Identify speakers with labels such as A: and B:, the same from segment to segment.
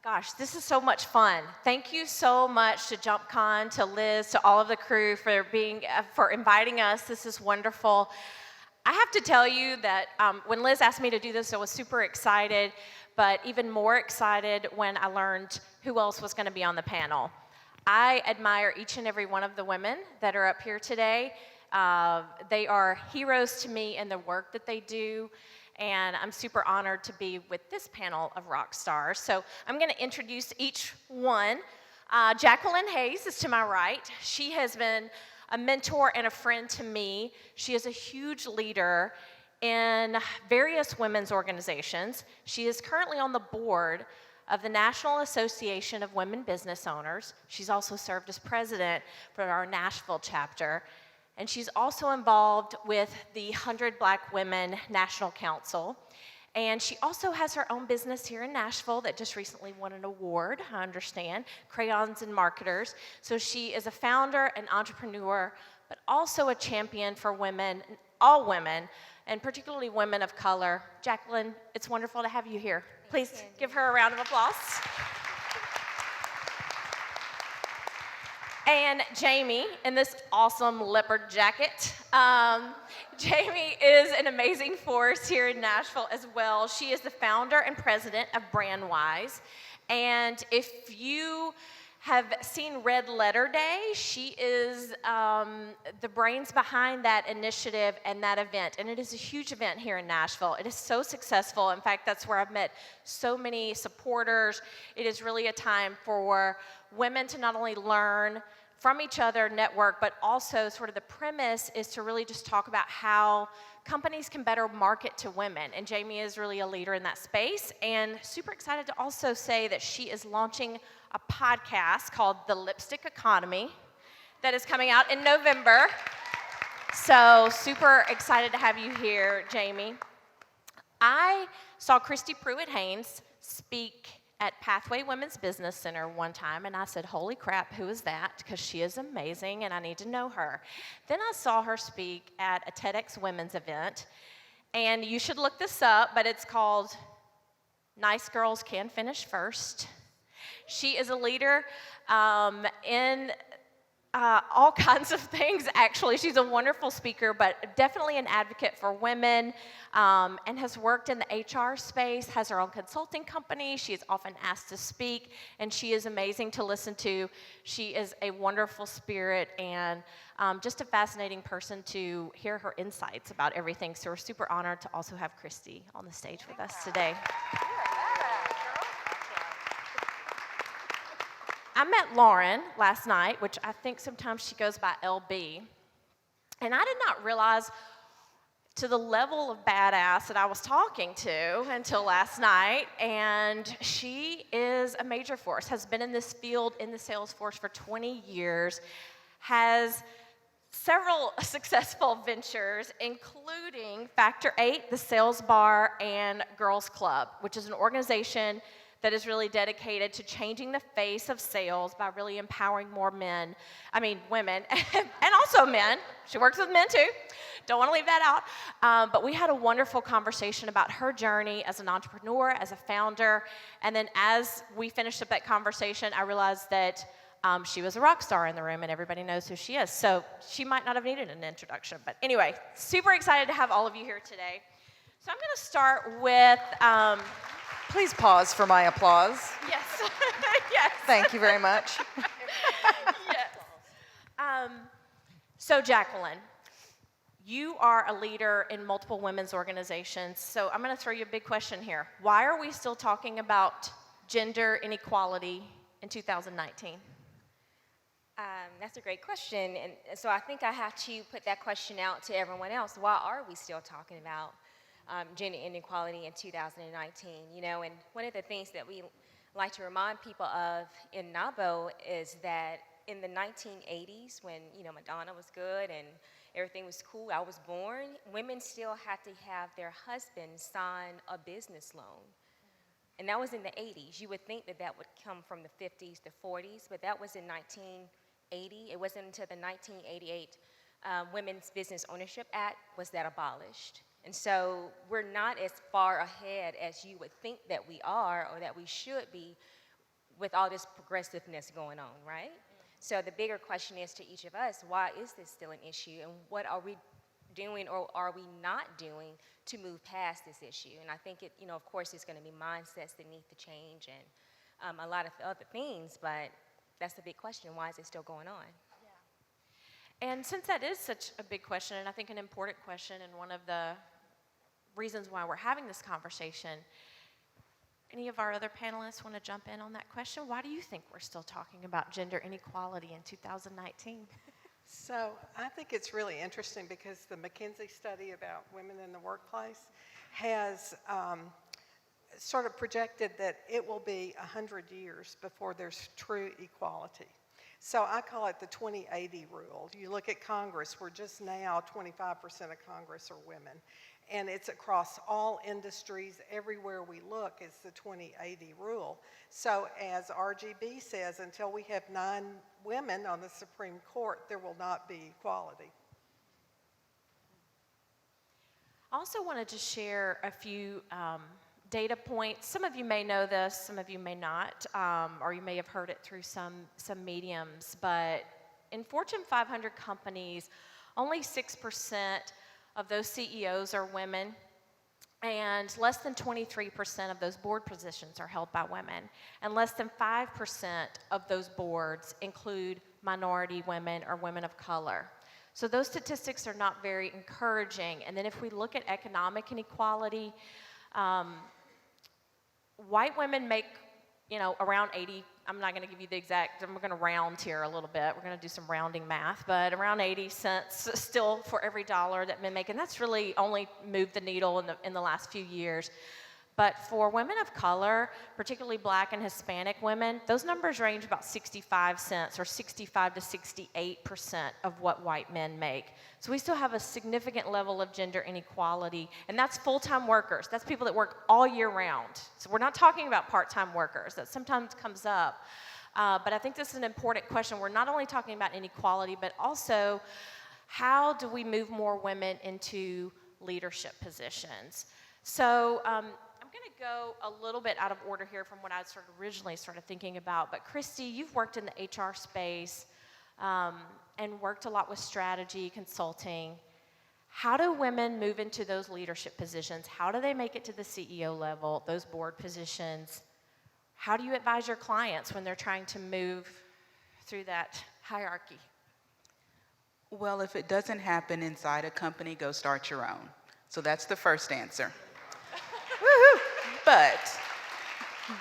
A: Gosh, this is so much fun. Thank you so much to JumpCon, to Liz, to all of the crew for inviting us. This is wonderful. I have to tell you that when Liz asked me to do this, I was super excited, but even more excited when I learned who else was going to be on the panel. I admire each and every one of the women that are up here today. They are heroes to me in the work that they do. And I'm super honored to be with this panel of rock stars. So I'm going to introduce each one. Jacqueline Hayes is to my right. She has been a mentor and a friend to me. She is a huge leader in various women's organizations. She is currently on the board of the National Association of Women Business Owners. She's also served as president for our Nashville chapter. And she's also involved with the 100 Black Women National Council. And she also has her own business here in Nashville that just recently won an award, I understand, Crayons and Marketers. So she is a founder and entrepreneur, but also a champion for women, all women, and particularly women of color. Jacqueline, it's wonderful to have you here. Please give her a round of applause. And Jamie, in this awesome leopard jacket. Jamie is an amazing force here in Nashville as well. She is the founder and president of BrandWise. And if you have seen Red Letter Day, she is the brains behind that initiative and that event. And it is a huge event here in Nashville. It is so successful. In fact, that's where I've met so many supporters. It is really a time for women to not only learn from each other, network, but also sort of the premise is to really just talk about how companies can better market to women. And Jamie is really a leader in that space. And super excited to also say that she is launching a podcast called The Lipstick Economy that is coming out in November. So super excited to have you here, Jamie. I saw Christy Pruitt-Haynes speak at Pathway Women's Business Center one time, and I said, holy crap, who is that? Because she is amazing, and I need to know her. Then I saw her speak at a TEDx Women's event, and you should look this up, but it's called Nice Girls Can Finish First. She is a leader in all kinds of things, actually. She's a wonderful speaker, but definitely an advocate for women, and has worked in the HR space, has her own consulting company. She is often asked to speak, and she is amazing to listen to. She is a wonderful spirit and just a fascinating person to hear her insights about everything. So we're super honored to also have Christy on the stage with us today. I met Lauren last night, which I think sometimes she goes by LB, and I did not realize to the level of badass that I was talking to until last night, and she is a major force, has been in this field, in the sales force for 20 years, has several successful ventures, including Factor 8, the Sales Bar, and Girls Club, which is an organization that is really dedicated to changing the face of sales by really empowering more women, and also men. She works with men too. Don't want to leave that out. But we had a wonderful conversation about her journey as an entrepreneur, as a founder. And then as we finished up that conversation, I realized that she was a rock star in the room, and everybody knows who she is. So she might not have needed an introduction. But anyway, super excited to have all of you here today. So I'm going to start with...
B: Please pause for my applause.
A: Yes. Yes.
B: Thank you very much.
A: Yes. So Jacqueline, you are a leader in multiple women's organizations. So I'm going to throw you a big question here. Why are we still talking about gender inequality in 2019?
C: That's a great question. And so I think I have to put that question out to everyone else. Why are we still talking about gender inequality in 2019, and one of the things that we like to remind people of in NABO is that in the 1980s, when, Madonna was good and everything was cool, I was born, women still had to have their husbands sign a business loan. And that was in the 80s. You would think that that would come from the 50s, the 40s, but that was in 1980. It wasn't until the 1988 Women's Business Ownership Act was that abolished. And so we're not as far ahead as you would think that we are or that we should be with all this progressiveness going on, right? So the bigger question is to each of us, why is this still an issue, and what are we doing or are we not doing to move past this issue? And I think it, of course, it's going to be mindsets that need to change and a lot of other things, but that's the big question. Why is it still going on?
A: And since that is such a big question, and I think an important question, and one of the reasons why we're having this conversation, any of our other panelists want to jump in on that question? Why do you think we're still talking about gender inequality in 2019?
D: So I think it's really interesting because the McKinsey study about women in the workplace has sort of projected that it will be 100 years before there's true equality. So I call it the 2080 rule. You look at Congress, where just now 25% of Congress are women. And it's across all industries, everywhere we look, it's the 2080 rule. So as RGB says, until we have 9 women on the Supreme Court, there will not be equality.
A: I also wanted to share a few data points. Some of you may know this, some of you may not, or you may have heard it through some mediums, but in Fortune 500 companies, only 6% of those CEOs are women, and less than 23% of those board positions are held by women, and less than 5% of those boards include minority women or women of color. So those statistics are not very encouraging. And then if we look at economic inequality, white women make, around 80, I'm not going to give you the exact, I'm going to round here a little bit. We're going to do some rounding math, but around 80 cents still for every dollar that men make. And that's really only moved the needle in the last few years. But for women of color, particularly Black and Hispanic women, those numbers range about 65 cents or 65 to 68% of what white men make. So we still have a significant level of gender inequality, and that's full-time workers. That's people that work all year round. So we're not talking about part-time workers. That sometimes comes up. But I think this is an important question. We're not only talking about inequality, but also how do we move more women into leadership positions? So I'm going to go a little bit out of order here from what I originally started thinking about. But Christy, you've worked in the HR space and worked a lot with strategy, consulting. How do women move into those leadership positions? How do they make it to the CEO level, those board positions? How do you advise your clients when they're trying to move through that hierarchy?
E: Well, if it doesn't happen inside a company, go start your own. So that's the first answer. Woohoo! But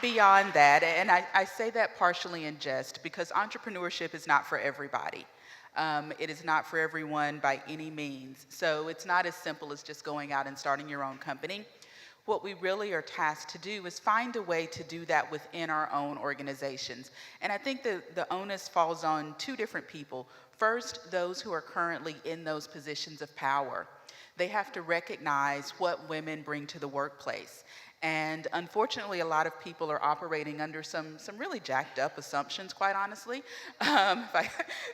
E: beyond that, and I say that partially in jest because entrepreneurship is not for everybody. It is not for everyone by any means. So it's not as simple as just going out and starting your own company. What we really are tasked to do is find a way to do that within our own organizations. And I think the onus falls on 2 different people. First, those who are currently in those positions of power. They have to recognize what women bring to the workplace. And unfortunately, a lot of people are operating under some really jacked up assumptions, quite honestly.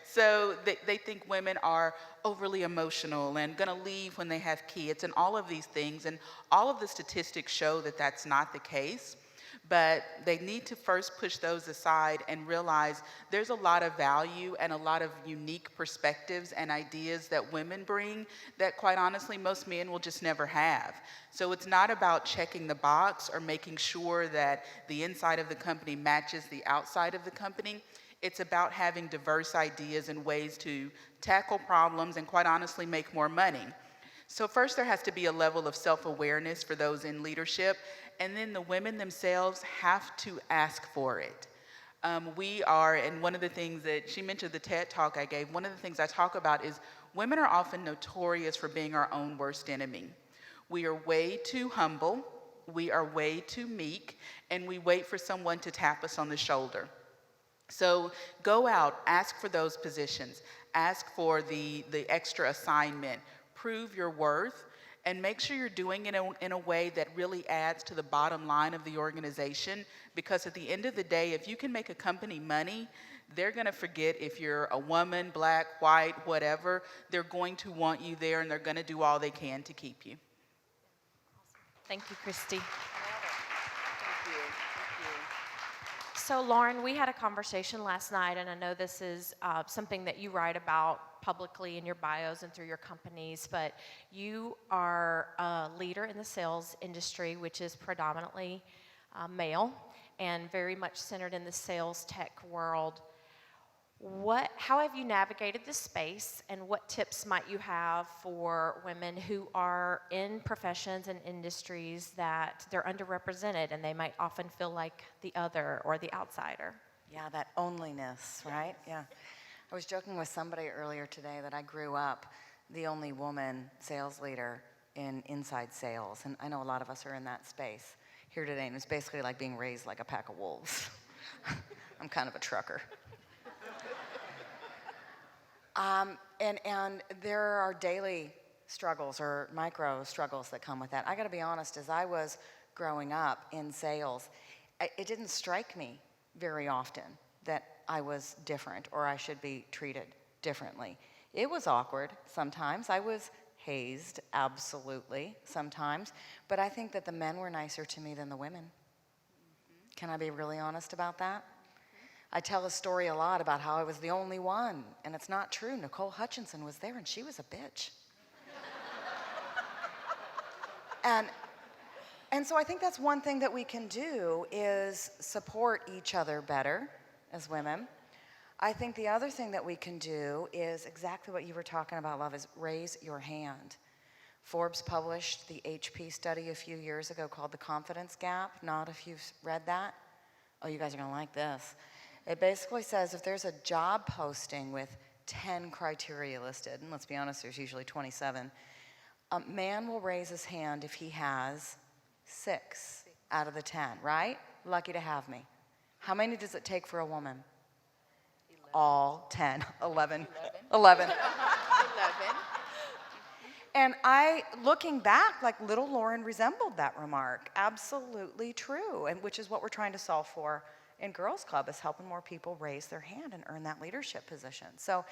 E: So they think women are overly emotional and gonna leave when they have kids and all of these things. And all of the statistics show that that's not the case. But they need to first push those aside and realize there's a lot of value and a lot of unique perspectives and ideas that women bring that, quite honestly, most men will just never have. So it's not about checking the box or making sure that the inside of the company matches the outside of the company. It's about having diverse ideas and ways to tackle problems and, quite honestly, make more money. So first, there has to be a level of self-awareness for those in leadership. And then the women themselves have to ask for it. We are, and one of the things that she mentioned, the TED Talk I gave, one of the things I talk about is women are often notorious for being our own worst enemy. We are way too humble, we are way too meek, and we wait for someone to tap us on the shoulder. So go out, ask for those positions, ask for the extra assignment, prove your worth, and make sure you're doing it in a way that really adds to the bottom line of the organization, because at the end of the day, if you can make a company money, they're going to forget if you're a woman, Black, white, whatever. They're going to want you there, and they're going to do all they can to keep you.
A: Thank you, Christy.
E: Thank you.
A: So, Lauren, we had a conversation last night, and I know this is something that you write about publicly in your bios and through your companies, but you are a leader in the sales industry, which is predominantly male and very much centered in the sales tech world. How have you navigated this space, and what tips might you have for women who are in professions and industries that they're underrepresented and they might often feel like the other or the outsider?
B: Yeah, that onlyness, right? Yeah. I was joking with somebody earlier today that I grew up the only woman sales leader in inside sales, and I know a lot of us are in that space here today, and it's basically like being raised like a pack of wolves. I'm kind of a trucker. And there are daily struggles or micro struggles that come with that. I got to be honest, as I was growing up in sales, it didn't strike me very often that I was different or I should be treated differently. It was awkward sometimes. I was hazed, absolutely, sometimes. But I think that the men were nicer to me than the women. Can I be really honest about that? I tell a story a lot about how I was the only one, and it's not true. Nicole Hutchinson was there, and she was a bitch. And so I think that's one thing that we can do is support each other better as women. I think the other thing that we can do is exactly what you were talking about, love, is raise your hand. Forbes published the HP study a few years ago called The Confidence Gap. Not if you've read that. Oh, you guys are going to like this. It basically says if there's a job posting with 10 criteria listed, and let's be honest, there's usually 27, a man will raise his hand if he has 6 out of the 10, right? Lucky to have me. How many does it take for a woman? 11. All 10, 11. 11. And looking back, like little Lauren resembled that remark. Absolutely true, and which is what we're trying to solve for in Girls Club, is helping more people raise their hand and earn that leadership position. So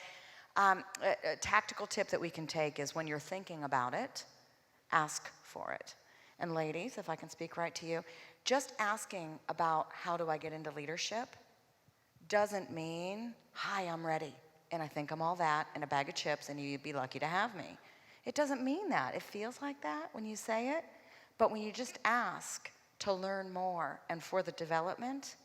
B: a tactical tip that we can take is when you're thinking about it, ask for it. And ladies, if I can speak right to you, just asking about how do I get into leadership doesn't mean, hi, I'm ready, and I think I'm all that, and a bag of chips, and you'd be lucky to have me. It doesn't mean that. It feels like that when you say it, but when you just ask to learn more and for the development,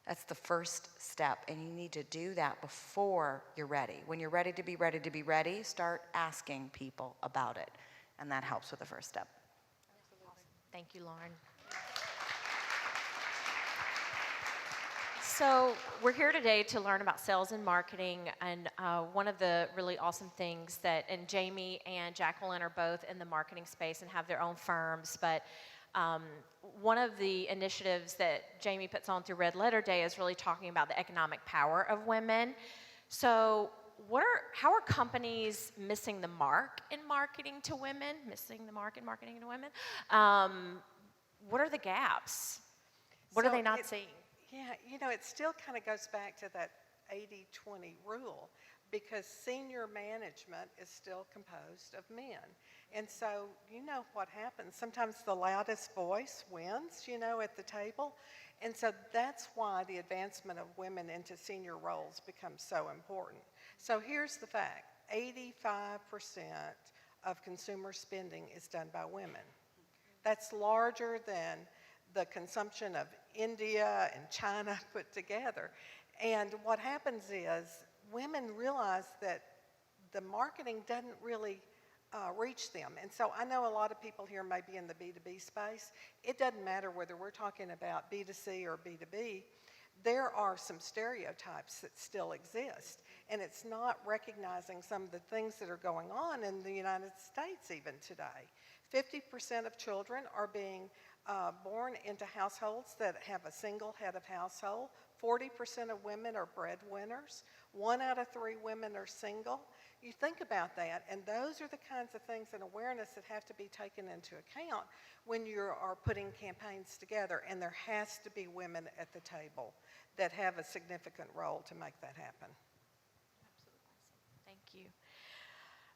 B: that's the first step, and you need to do that before you're ready. When you're ready to be ready, start asking people about it, and that helps with the first step.
A: Awesome. Thank you, Lauren. So we're here today to learn about sales and marketing, and one of the really awesome things that, and Jamie and Jacqueline are both in the marketing space and have their own firms, but one of the initiatives that Jamie puts on through Red Letter Day is really talking about the economic power of women. So how are companies missing the mark in marketing to women? What are the gaps? What are they not seeing?
D: Yeah, it still kind of goes back to that 80-20 rule, because senior management is still composed of men. And so, you know what happens. Sometimes the loudest voice wins, at the table. And so that's why the advancement of women into senior roles becomes so important. So here's the fact. 85% of consumer spending is done by women. That's larger than the consumption of India and China put together. And what happens is women realize that the marketing doesn't really reach them. And so I know a lot of people here may be in the B2B space. It doesn't matter whether we're talking about B2C or B2B. There are some stereotypes that still exist. And it's not recognizing some of the things that are going on in the United States even today. 50% of children are being born into households that have a single head of household. 40% of women are breadwinners. 1 out of 3 women are single. You think about that, and those are the kinds of things and awareness that have to be taken into account when you are putting campaigns together, and there has to be women at the table that have a significant role to make that happen.
A: Absolutely. Thank you.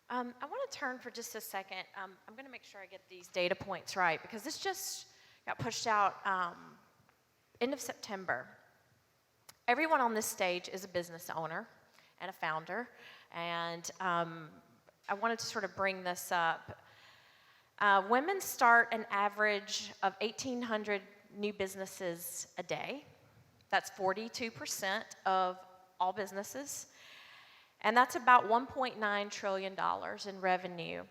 A: I want to turn for just a second. I'm going to make sure I get these data points right, because this just got pushed out end of September. everyone on this stage is a business owner and a founder, and I wanted to sort of bring this up. Women start an average of 1,800 new businesses a day. That's 42% of all businesses. And that's about $1.9 trillion in revenue.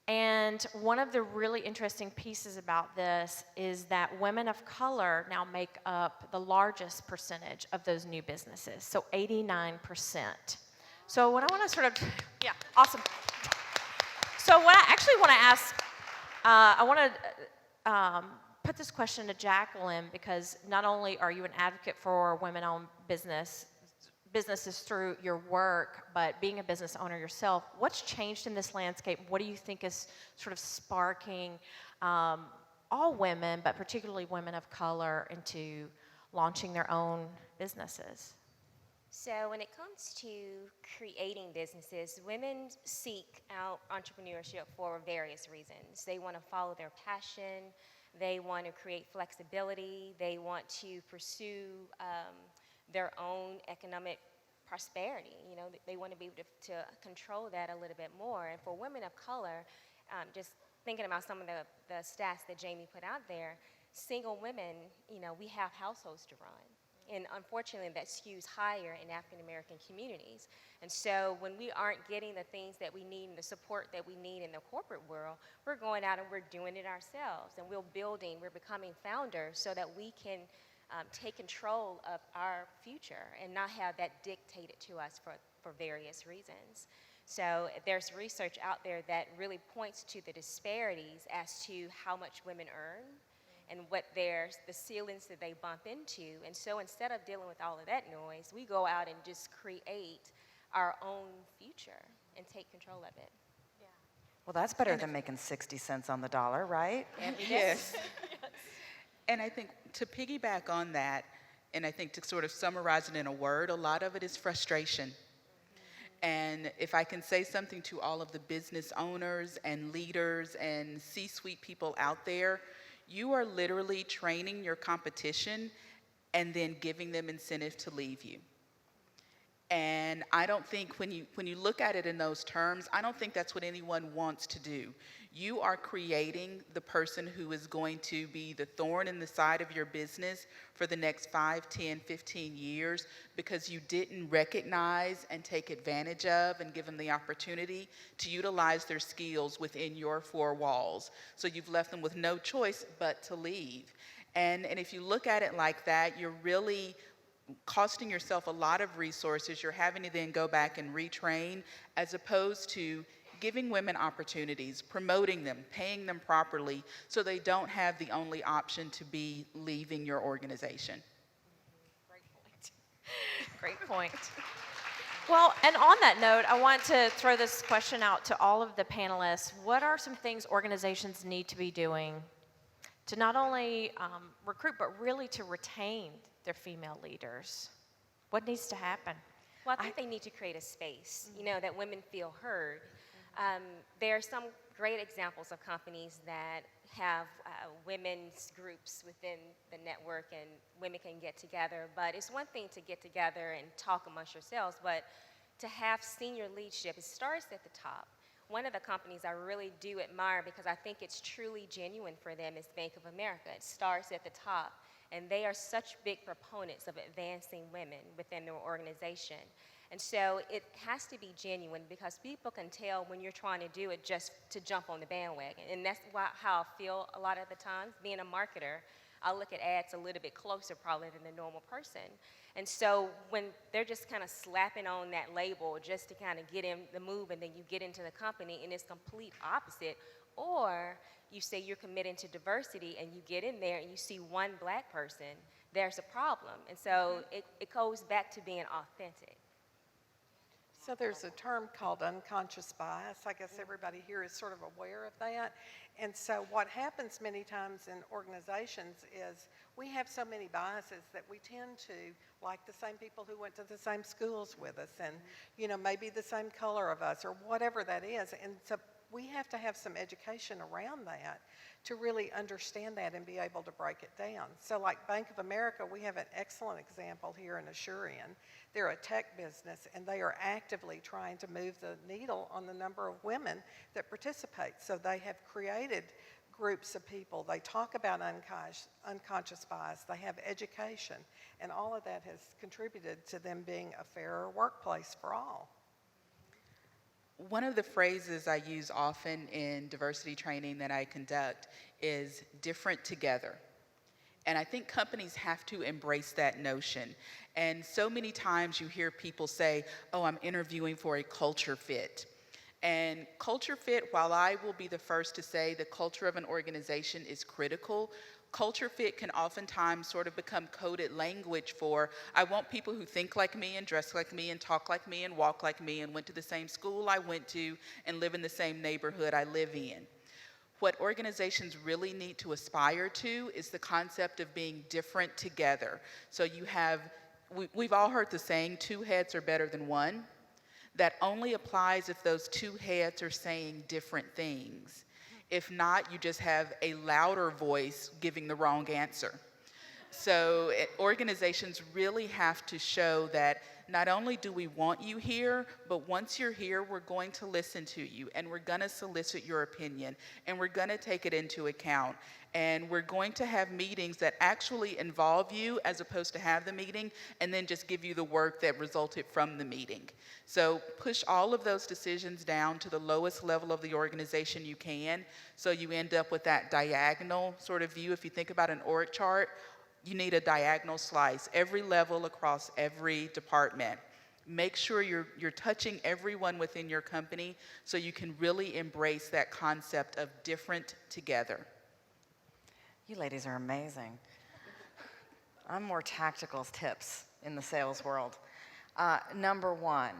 A: And one of the really interesting pieces about this is that women of color now make up the largest percentage of those new businesses, so 89%. So what I want to sort of, yeah, awesome. So what I actually want to ask, I want to put this question to Jacqueline, because not only are you an advocate for women-owned businesses through your work, but being a business owner yourself, what's changed in this landscape? What do you think is sort of sparking all women, but particularly women of color, into launching their own businesses?
C: So when it comes to creating businesses, women seek out entrepreneurship for various reasons. They want to follow their passion. They want to create flexibility. They want to pursue their own economic prosperity. You know, they want to be able to control that a little bit more. And for women of color, just thinking about some of the stats that Jamie put out there, single women, you know, we have households to run. And unfortunately, that skews higher in African American communities. And so when we aren't getting the things that we need and the support that we need in the corporate world, we're going out and we're doing it ourselves. And we're becoming founders so that we can take control of our future and not have that dictated to us for various reasons. So there's research out there that really points to the disparities as to how much women earn and what the ceilings that they bump into. And so instead of dealing with all of that noise, we go out and just create our own future and take control of it.
A: Yeah.
B: Well, that's better than making 60 cents on the dollar, right?
E: Yes. And I think to piggyback on that, and I think to sort of summarize it in a word, a lot of it is frustration. And if I can say something to all of the business owners and leaders and C-suite people out there, you are literally training your competition and then giving them incentive to leave you. And I don't think when you look at it in those terms, I don't think that's what anyone wants to do. You are creating the person who is going to be the thorn in the side of your business for the next 5, 10, 15 years because you didn't recognize and take advantage of and give them the opportunity to utilize their skills within your four walls. So you've left them with no choice but to leave. And if you look at it like that, you're really costing yourself a lot of resources. You're having to then go back and retrain, as opposed to giving women opportunities, promoting them, paying them properly, so they don't have the only option to be leaving your organization.
A: Great point. Great point. Well, and on that note, I want to throw this question out to all of the panelists. What are some things organizations need to be doing to not only recruit, but really to retain their female leaders? What needs to happen?
C: Well, I think they need to create a space, you know, that women feel heard. There are some great examples of companies that have women's groups within the network, and women can get together. But it's one thing to get together and talk amongst yourselves, but to have senior leadership, it starts at the top. One of the companies I really do admire, because I think it's truly genuine for them, is Bank of America. It starts at the top. And they are such big proponents of advancing women within their organization. And so it has to be genuine, because people can tell when you're trying to do it just to jump on the bandwagon. And that's how I feel a lot of the times. Being a marketer, I look at ads a little bit closer probably than the normal person. And so when they're just kind of slapping on that label just to kind of get in the move, and then you get into the company and it's complete opposite, or you say you're committing to diversity and you get in there and you see one black person, there's a problem. And so it goes back to being authentic.
D: So there's a term called unconscious bias. I guess everybody here is sort of aware of that. And so what happens many times in organizations is we have so many biases that we tend to like the same people who went to the same schools with us, and, you know, maybe the same color of us or whatever that is. And so we have to have some education around that to really understand that and be able to break it down. So like Bank of America, we have an excellent example here in Asurian. They're a tech business, and they are actively trying to move the needle on the number of women that participate. So they have created groups of people. They talk about unconscious bias. They have education, and all of that has contributed to them being a fairer workplace for all.
E: One of the phrases I use often in diversity training that I conduct is different together. And I think companies have to embrace that notion. And so many times you hear people say, oh, I'm interviewing for a culture fit. And culture fit, while I will be the first to say the culture of an organization is critical, culture fit can oftentimes sort of become coded language for, I want people who think like me and dress like me and talk like me and walk like me and went to the same school I went to and live in the same neighborhood I live in. What organizations really need to aspire to is the concept of being different together. So you have, we've all heard the saying, 2 heads are better than 1. That only applies if those 2 heads are saying different things. If not, you just have a louder voice giving the wrong answer. So organizations really have to show that not only do we want you here, but once you're here, we're going to listen to you, and we're going to solicit your opinion, and we're going to take it into account. And we're going to have meetings that actually involve you as opposed to have the meeting and then just give you the work that resulted from the meeting. So push all of those decisions down to the lowest level of the organization you can, so you end up with that diagonal sort of view. If you think about an org chart, you need a diagonal slice, every level across every department. Make sure you're touching everyone within your company so you can really embrace that concept of different together.
B: You ladies are amazing. I'm more tactical tips in the sales world. Number 1,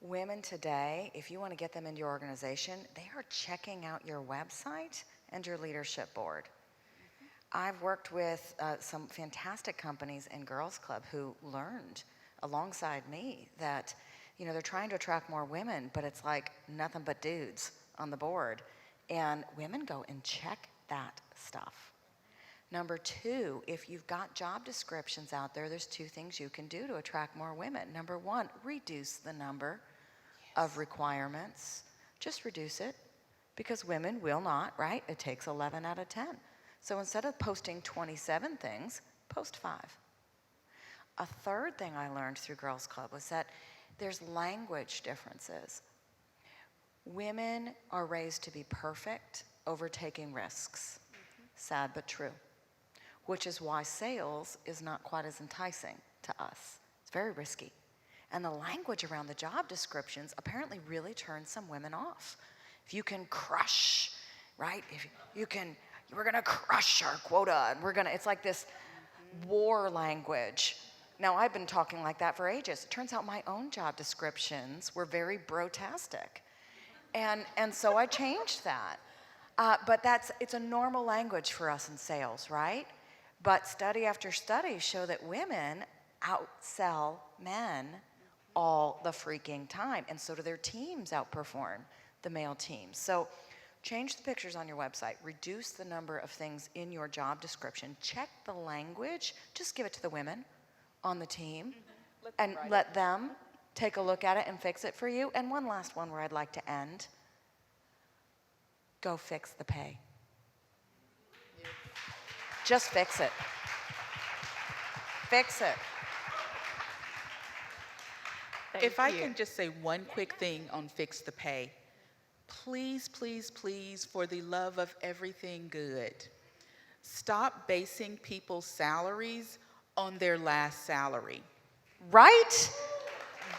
B: women today, if you want to get them into your organization, they are checking out your website and your leadership board. I've worked with some fantastic companies in Girls Club who learned alongside me that, you know, they're trying to attract more women, but it's like nothing but dudes on the board. And women go and check that stuff. Number 2, if you've got job descriptions out there, there's 2 things you can do to attract more women. Number 1, reduce the number of requirements. Just reduce it, because women will not, right? It takes 11 out of 10. So instead of posting 27 things, post 5. A third thing I learned through Girls Club was that there's language differences. Women are raised to be perfect over taking risks. Sad but true. Which is why sales is not quite as enticing to us. It's very risky. And the language around the job descriptions apparently really turns some women off. If you can crush, right? If you can, we're gonna crush our quota, and it's like this war language. Now, I've been talking like that for ages. It turns out my own job descriptions were very bro-tastic. And so I changed that. But it's a normal language for us in sales, right? But study after study show that women outsell men all the freaking time. And so do their teams outperform the male teams. So change the pictures on your website. Reduce the number of things in your job description. Check the language. Just give it to the women on the team and let them take a look at it and fix it for you. And one last one where I'd like to end. Go fix the pay. Just fix it. Fix it.
E: If I can just say one quick thing on fix the pay. Please, please, please, for the love of everything good, stop basing people's salaries on their last salary.
B: Right?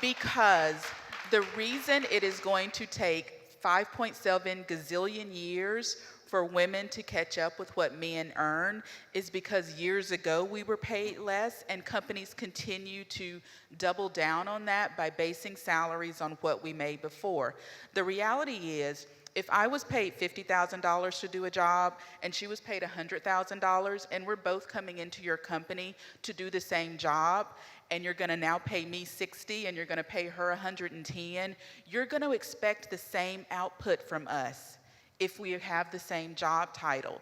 E: Because the reason it is going to take 5.7 gazillion years for women to catch up with what men earn is because years ago we were paid less, and companies continue to double down on that by basing salaries on what we made before. The reality is If I was paid $50,000 to do a job and she was paid $100,000 and we're both coming into your company to do the same job, and you're going to now pay me 60 and you're going to pay her 110, you're going to expect the same output from us if we have the same job title.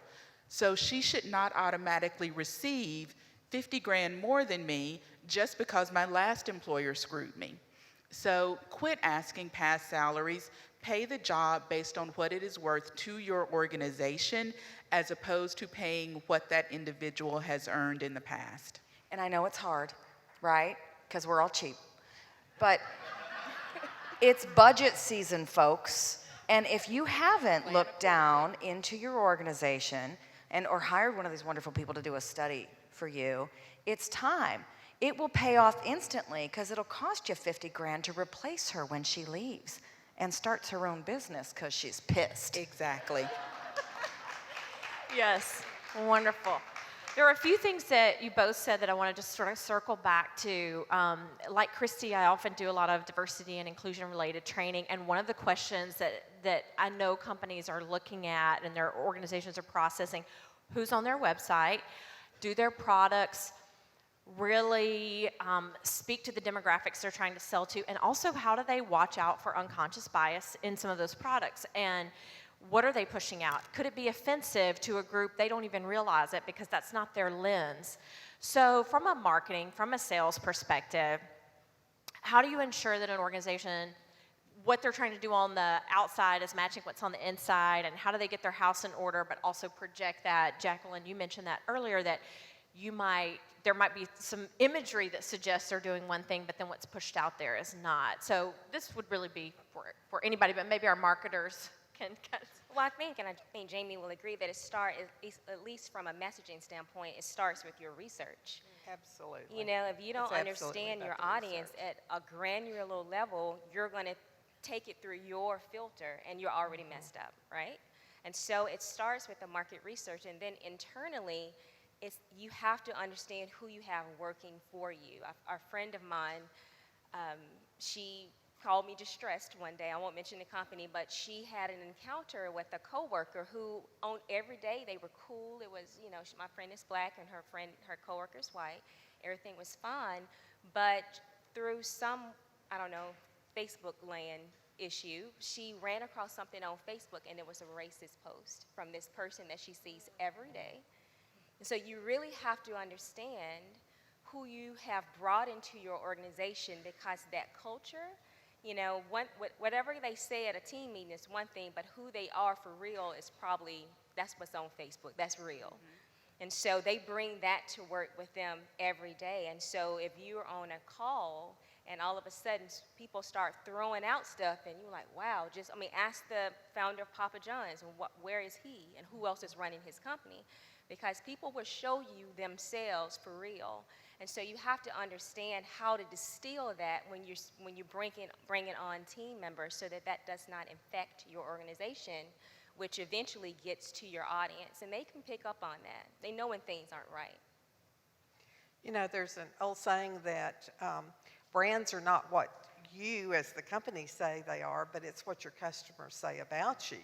E: So she should not automatically receive 50 grand more than me just because my last employer screwed me. So quit asking past salaries. Pay the job based on what it is worth to your organization as opposed to paying what that individual has earned in the past.
B: And I know it's hard, right? Because we're all cheap. But it's budget season, folks. And if you haven't looked down into your organization or hired one of these wonderful people to do a study for you, it's time. It will pay off instantly because it'll cost you 50 grand to replace her when she leaves and starts her own business because she's pissed.
E: Exactly.
A: Yes, wonderful. There are a few things that you both said that I want to just sort of circle back to. Like Christy, I often do a lot of diversity and inclusion related training, and one of the questions that I know companies are looking at and their organizations are processing, who's on their website, do their products really speak to the demographics they're trying to sell to, and also how do they watch out for unconscious bias in some of those products, and what are they pushing out? Could it be offensive to a group they don't even realize it because that's not their lens? So from a marketing, from a sales perspective, how do you ensure that an organization, what they're trying to do on the outside is matching what's on the inside, and how do they get their house in order but also project that? Jacqueline, you mentioned that earlier, that there might be some imagery that suggests they're doing one thing, but then what's pushed out there is not. So this would really be for anybody, but maybe our marketers can.
C: Well, I think Jamie will agree that at least from a messaging standpoint, it starts with your research.
D: Absolutely.
C: You know, if you don't
D: It's absolutely
C: understand your
D: about the
C: audience
D: research.
C: at a granular level, you're going to take it through your filter, and you're already messed up, right? And so it starts with the market research, and then internally, you have to understand who you have working for you. A friend of mine, she called me distressed one day. I won't mention the company, but she had an encounter with a coworker who, on every day, they were cool. It was, my friend is black and her coworker is white. Everything was fine, but through some, I don't know, Facebook land issue, she ran across something on Facebook, and it was a racist post from this person that she sees every day. And so you really have to understand who you have brought into your organization, because that culture, whatever they say at a team meeting is one thing, but who they are for real is that's what's on Facebook. That's real. Mm-hmm. And so they bring that to work with them every day. And so if you're on a call and all of a sudden people start throwing out stuff and you're like, wow, ask the founder of Papa John's, and where is he and who else is running his company? Because people will show you themselves for real. And so you have to understand how to distill that when you bring it on team members, so that does not infect your organization, which eventually gets to your audience. And they can pick up on that. They know when things aren't right.
D: There's an old saying that brands are not what you as the company say they are, but it's what your customers say about you.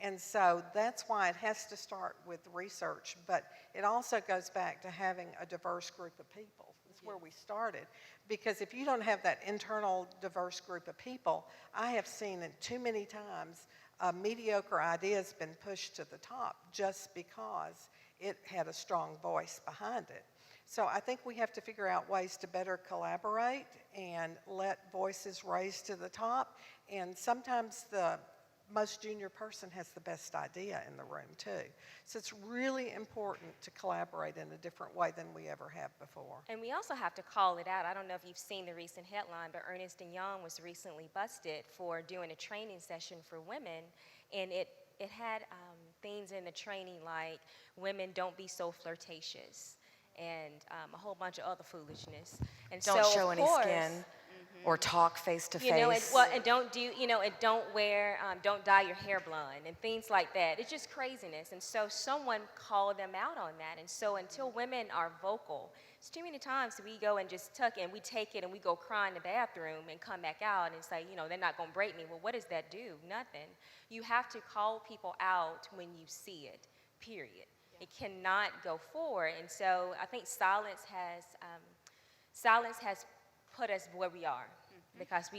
D: And so that's why it has to start with research, but it also goes back to having a diverse group of people. That's where we started. Because if you don't have that internal diverse group of people, I have seen it too many times, a mediocre idea has been pushed to the top just because it had a strong voice behind it. So I think we have to figure out ways to better collaborate and let voices rise to the top. And sometimes the most junior person has the best idea in the room too. So it's really important to collaborate in a different way than we ever have before.
C: And we also have to call it out. I don't know if you've seen the recent headline, but Ernst & Young was recently busted for doing a training session for women, and it had things in the training like women don't be so flirtatious, and a whole bunch of other foolishness. And
B: Don't
C: so,
B: show
C: of
B: any
C: course,
B: skin. or talk face to
C: You know, and,
B: face.
C: well, and don't do, you know, and don't wear, don't dye your hair blonde and things like that. It's just craziness. And so someone called them out on that. And so until women are vocal, it's too many times we go and just tuck and we take it and we go cry in the bathroom and come back out and say, you know, they're not going to break me. Well, what does that do? Nothing. You have to call people out when you see it, period. It cannot go forward. And so I think silence has put us where we are, because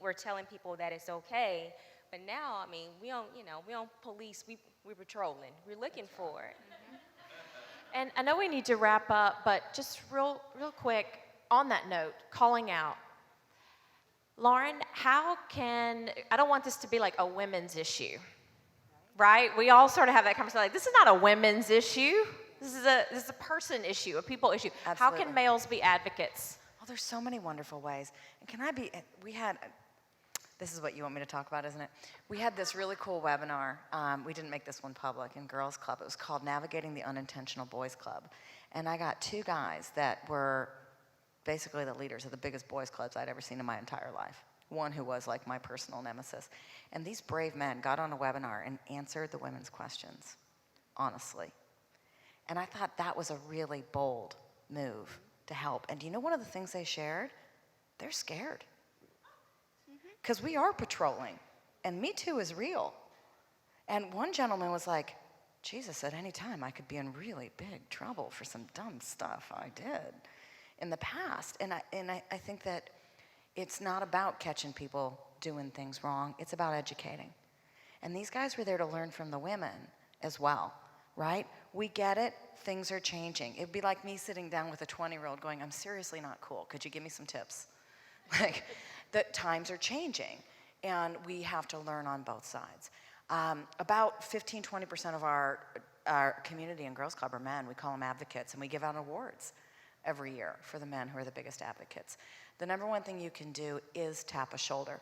C: we're telling people that it's okay, but now, I mean, we don't police, we're patrolling, we're looking for it.
A: And I know we need to wrap up, but just real quick, on that note, calling out. Lauren, I don't want this to be like a women's issue, right? We all sort of have that conversation, like, this is not a women's issue. This is a person issue, a people issue.
B: Absolutely.
A: How can males be advocates?
B: Well, there's so many wonderful ways. And this is what you want me to talk about, isn't it? We had this really cool webinar. We didn't make this one public in Girls Club. It was called Navigating the Unintentional Boys Club. And I got two guys that were basically the leaders of the biggest boys clubs I'd ever seen in my entire life. One who was like my personal nemesis. And these brave men got on a webinar and answered the women's questions, honestly. And I thought that was a really bold move to help. And do you know one of the things they shared? They're scared. Because we are patrolling, and Me Too is real. And one gentleman was like, Jesus, at any time I could be in really big trouble for some dumb stuff I did in the past. And I think that it's not about catching people doing things wrong, it's about educating. And these guys were there to learn from the women as well, right? We get it, things are changing. It'd be like me sitting down with a 20-year-old going, I'm seriously not cool, could you give me some tips? Like, the times are changing, and we have to learn on both sides. About 15-20% of our community in Girls Club are men. We call them advocates, and we give out awards every year for the men who are the biggest advocates. The number one thing you can do is tap a shoulder.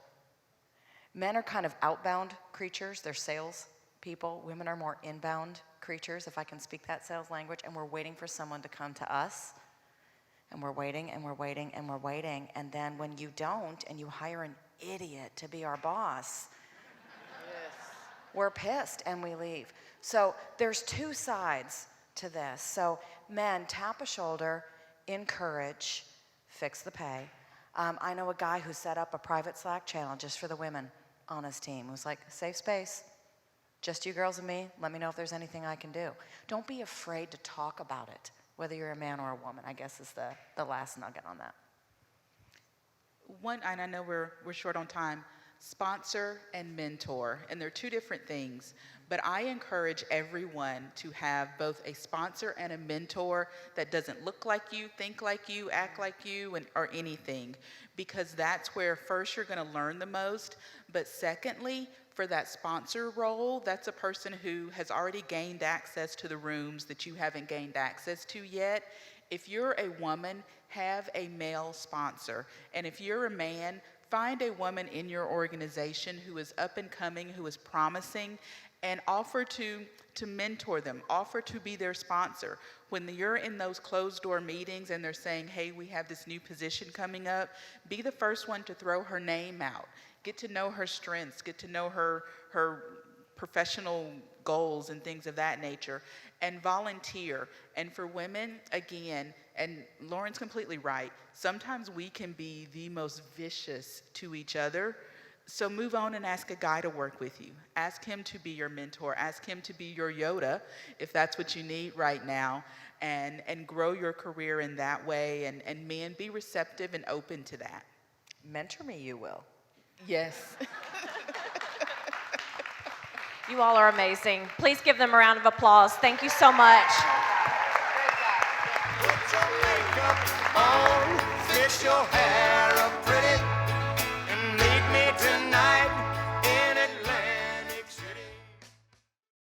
B: Men are kind of outbound creatures. They're sales people. Women are more inbound creatures, if I can speak that sales language, and we're waiting for someone to come to us. And we're waiting, and we're waiting, and we're waiting. And then when you don't, and you hire an idiot to be our boss, we're pissed, and we leave. So there's two sides to this. So men, tap a shoulder, encourage, fix the pay. I know a guy who set up a private Slack channel just for the women on his team. It was like, safe space, just you girls and me. Let me know if there's anything I can do. Don't be afraid to talk about it, whether you're a man or a woman, I guess is the last nugget on that.
E: One, and I know we're short on time, sponsor and mentor, and they're two different things, but I encourage everyone to have both a sponsor and a mentor that doesn't look like you, think like you, act like you, or anything, because that's where first you're going to learn the most, but secondly, for that sponsor role, that's a person who has already gained access to the rooms that you haven't gained access to yet. If you're a woman, have a male sponsor. And if you're a man, find a woman in your organization who is up and coming, who is promising, and offer to mentor them, offer to be their sponsor. When you're in those closed door meetings and they're saying, hey, we have this new position coming up, be the first one to throw her name out. Get to know her strengths, get to know her professional goals and things of that nature, and volunteer. And for women, again, and Lauren's completely right, sometimes we can be the most vicious to each other. So move on and ask a guy to work with you. Ask him to be your mentor. Ask him to be your Yoda, if that's what you need right now, and grow your career in that way. And men, be receptive and open to that.
B: Mentor me, you will.
E: Yes.
A: You all are amazing. Please give them a round of applause. Thank you so much.
F: Put your makeup on, fix your hair.